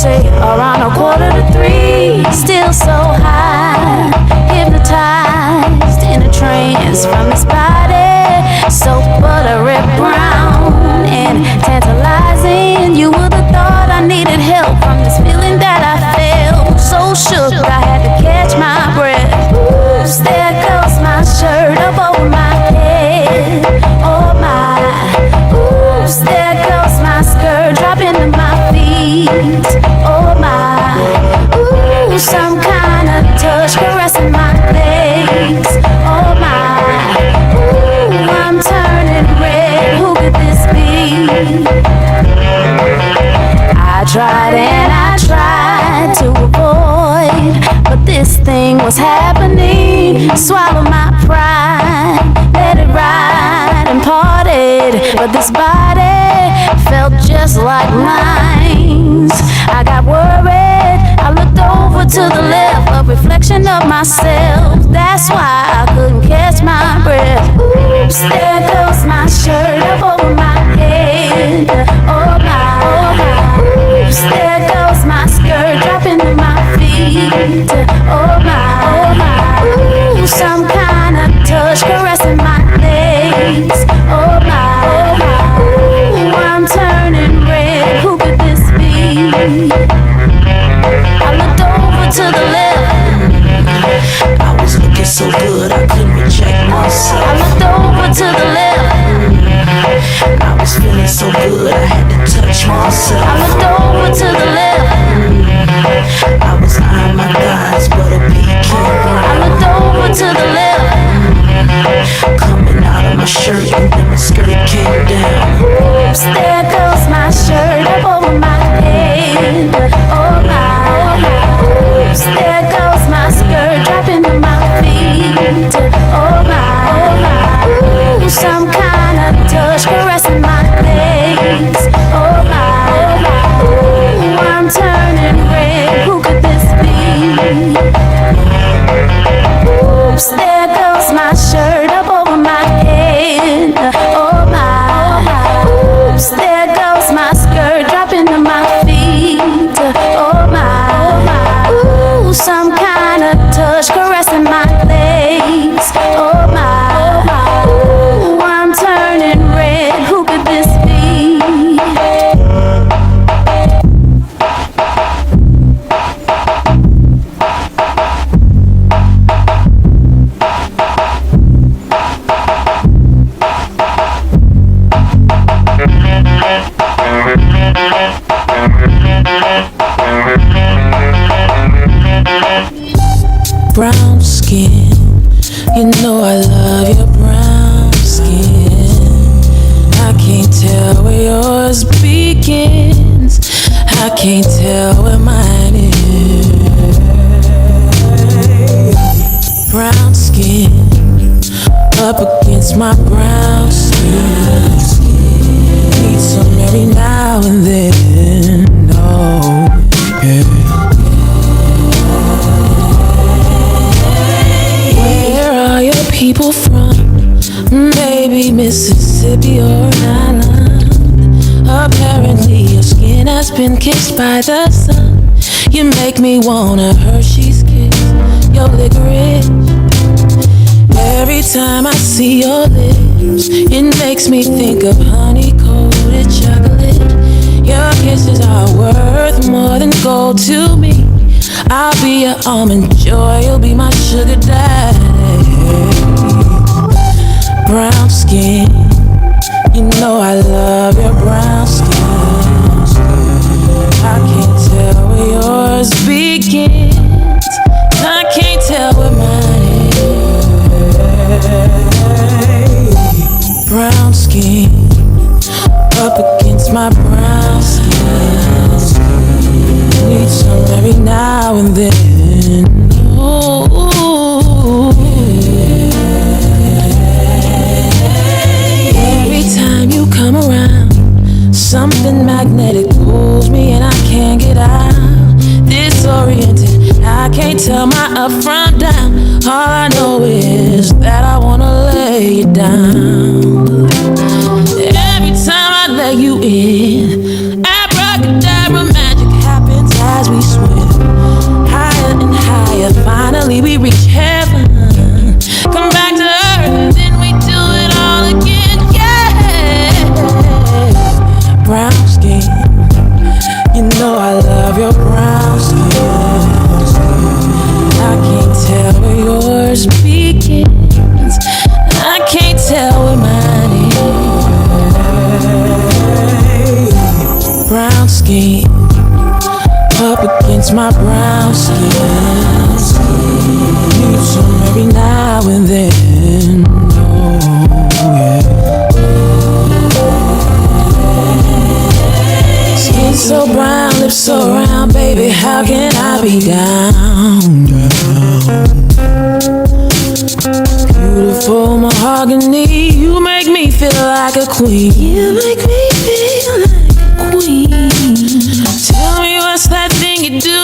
say around 2:45, still so high, hypnotized in a trance from this body, so buttery brown and tantalizing. You would have thought I needed help from this feeling that I felt. So shook I had to catch my breath. Oops, there goes my shirt up over my head. Oh my, oops, there goes my skirt dropping to my feet. Oh my, ooh, some kind of touch caressing my legs. Oh my, ooh, I'm turning red. Who could this be? I tried and I tried to avoid, but this thing was happening. Swallow my pride, let it ride and parted, but this body felt just like mine. I got worried, I looked over to the left, a reflection of myself. That's why I couldn't catch my breath. Oops, there goes my shirt up over my head. Oh my, oh my. Oops, there goes my skirt dropping to my feet. Oh my, ooh, some kind of touch caressing my legs. Oh my, ooh, I'm turning red. Who could this be? I looked over to the left. I was looking so good I couldn't reject myself. I looked over to the left. I was feeling so good I had to touch myself. I looked over to the left. I was eyeing my thighs, but a peak I looked over to the left. coming out of my shirt and then my skirt came down. Oops, there goes my shirt up over my head. Oh my, oops, there goes my skirt dropping to my feet. Oh my, ooh, some kind of touch caressing my legs. Oh my, ooh, I'm turning red. Who could this be? Oops, there goes my shirt up over my head. Oh my, oops, there goes my skirt dropping to my feet. Oh my, ooh, some kind of touch caressing my legs. Oh my, ooh, I'm turning red. Who could this be? Brown skin, you know I love your brown skin. I can't tell where yours begins, I can't tell where mine is. Brown skin, up against my brown skin. Need some every now and then, oh yeah. People from maybe Mississippi or an island. Apparently your skin has been kissed by the sun. You make me wanna Hershey's kiss your licorice. Every time I see your lips, it makes me think of honey-coated chocolate. Your kisses are worth more than gold to me. I'll be your almond joy, you'll be my sugar daddy. Brown skin, you know I love your brown skin. I can't tell where yours begins, I can't tell where mine is. Brown skin, up against my brown skin. Need some every now and then. Oh, every time you come around, something magnetic pulls me and I can't get out. Disoriented, I can't tell my up from down. All I know is that I wanna lay you down. Every time I let you in, abracadabra magic happens. I can't tell where yours begins. I can't tell where mine is. Brown skin up against my brown skin. Need some every now and then. Oh, yeah. Skin so brown, lips so round, baby, how can I be down? Beautiful mahogany, you make me feel like a queen. You make me feel like a queen. Tell me what's that thing you do